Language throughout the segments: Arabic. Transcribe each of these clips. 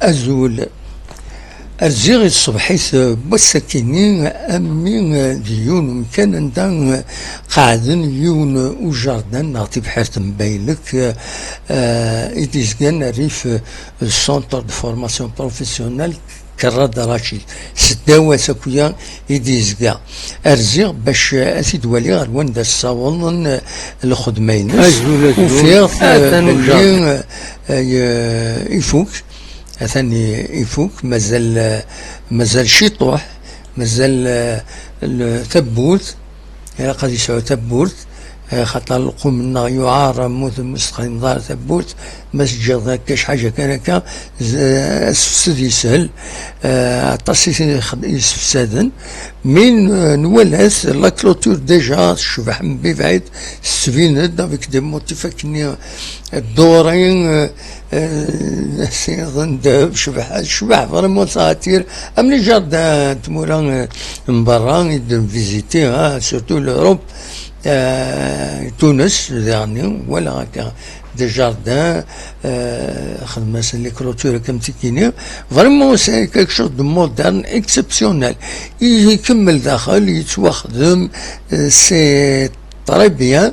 أزول الزيغ الصبحيث بسكينين أمين ديون كان دان قاعدين يون وجاردن نعطي بحيرة مبايلك إديزغان ريف السونتر دو فورماسيون بروفيسيونيل كراد رشيد سداوة سكويا إديزغا أرزيغ باش أسيد ولي غروان دا الصاون الخدمينس وفيغ بلين يفوك أثاني يفوك مازال شيطوح مازال التبوت قد يسوي تبوت خاطر القوم منا يعار موت مستقيم دار تبوت مسجد هكا حاجه كان هكا السفسد يسهل عطاس يسفسدن من نولات لا كلوتور ديجا شبح من بعيد ستفيند افيك دي موتيفاكني الدورين سيظن داب شبح فريمون ساتير امني جاردان تمورا من برا يدير فيزيتي سورتو لوروب تونس يعني ولا هكا دي جاردان خدمة لي كلوتور كم تكيني فريمون سي كيك شوز دو مودرن اكسبسيونيل يكمل داخل يتوخدم سي تري بيان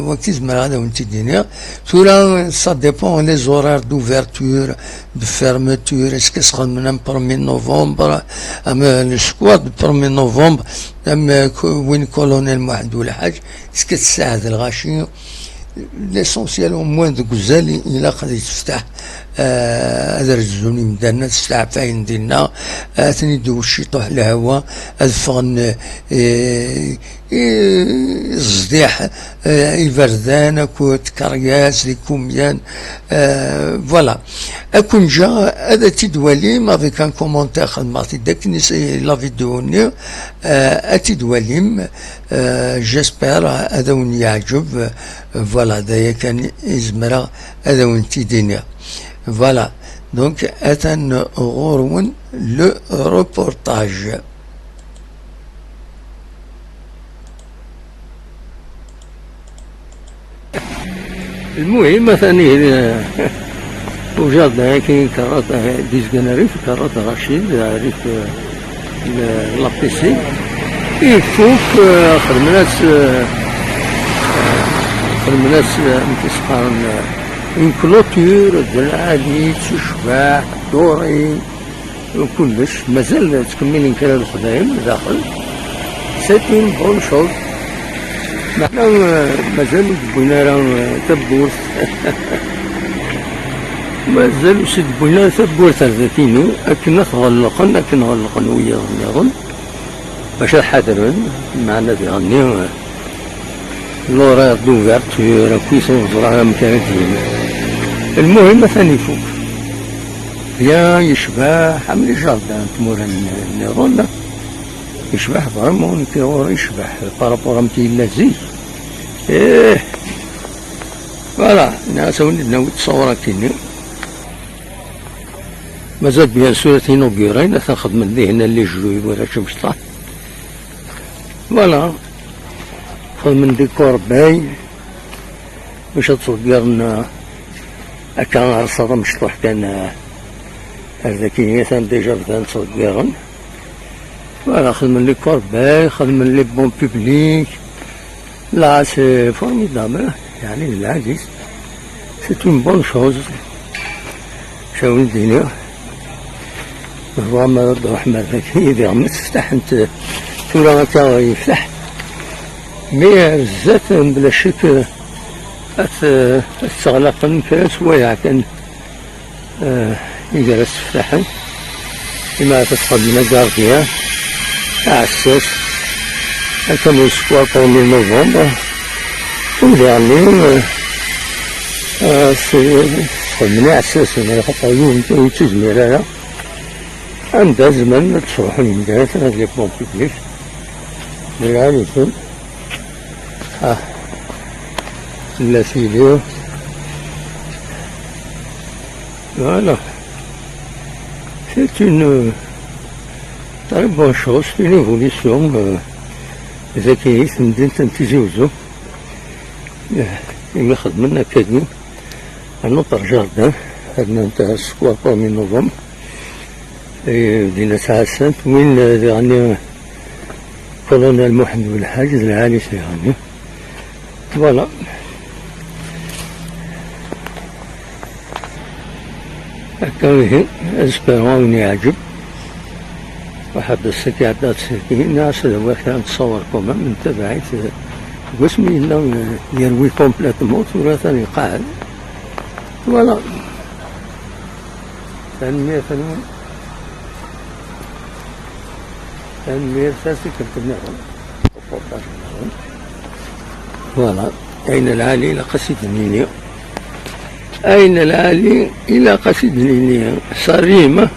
وقت زمر هذا وانت دينيا تورا سا ديبون لي زورار دوفرتور دو فيرمتور اسكو سخدم من 1 نوفمبر ام لو سكواد دو 1 نوفمبر ام وين كولونيل واحد ولا حاجه اسكو تساعد الغاشي ليسونسيال او موان دو غزالي الى قد يتفتح هذا الزوني مدانا تفتح فاين دينا ثاني دو الشيطوح الهواء الفغن الزديح البردان اكو تكرياس لي كوميان فوالا اكون جا هذا تدوالي ما في كان كومونتير خدماتي داك نسي لا فيديو ني اتدواليم جيسبر هذا وين يعجب فوالا هذايا كان يزمرا هذا وين تيدينيا فوالا دونك اتن غورون لو روبورتاج المهم ثاني وجاد كاين كرات ديزكان ريف كرات رشيد ريف لابيسي يفوك خدمناس نتسقارن اون كلوتور العالي تشباح دوري وكلش مازال تكملين كلام الخدايم داخل سيتين بون شوز نحن مازال بوينا راه تبورت مازال سيد بوينا تبورت ذاتينو اكن غلقن ويا غنيغن باش حاضرين معنا ديالنا لورا دوفرتور كيسون زراها مكانت المهم ثاني فوق يا يشبح عملي جاردان تمور النيرون يشبح فريمون كيور يشبح بارابور امتي لازي فوالا ناس ناوي تصورا كيني مازال بيان سور تينوغيرين تنخدم ليه هنا اللي جلوي ولا شمشطا فوالا من ديكور باي باش تصدرنا كان عرصة مشطوح كان هذاكي مثلا ديجا بدان تصدرن فوالا خدم ديكور باي خدم لي بون بوبليك لا سي فورميدابل يعني العزيز سي اون بون شوز شاو الدنيا هو ما رد رحمة ذاكي إذا عم تفتح انت تورا هكا يفتح مي بزاف بلا شك تغلق كاس وايع كان يجلس فتحن كما تتقدم جارديان تاع الساس كانوا سكوا بومي نوفمبر وديرني خدمنا عساس خاطر يوم تزمير هذا عندها زمان تروح للمدارس هاد لي بون بوبليك ميغاليتون لا سيديو voilà c'est une très bonne chose, une évolution ذكية مدينة تنتيجي وزو اللي خدمنا كادين نوطر جاردان هذا انتهى السكوار من نوفمبر مدينة عسانت وين يعني كولونيل محمد بن حاجز العالي يعني فوالا. هكا هي اسبيرون يعجب واحد السكيعدات ساكنين ناس واحد نتصوركم من تبعيت واسمي لا يروي كومبليتمون ولا ثاني قاعد فوالا. تنمية ساسي كنت بنعمل فوالا. أين العالي إلى قصيد النينيا، أين العالي إلى قصيد النينيا صريمة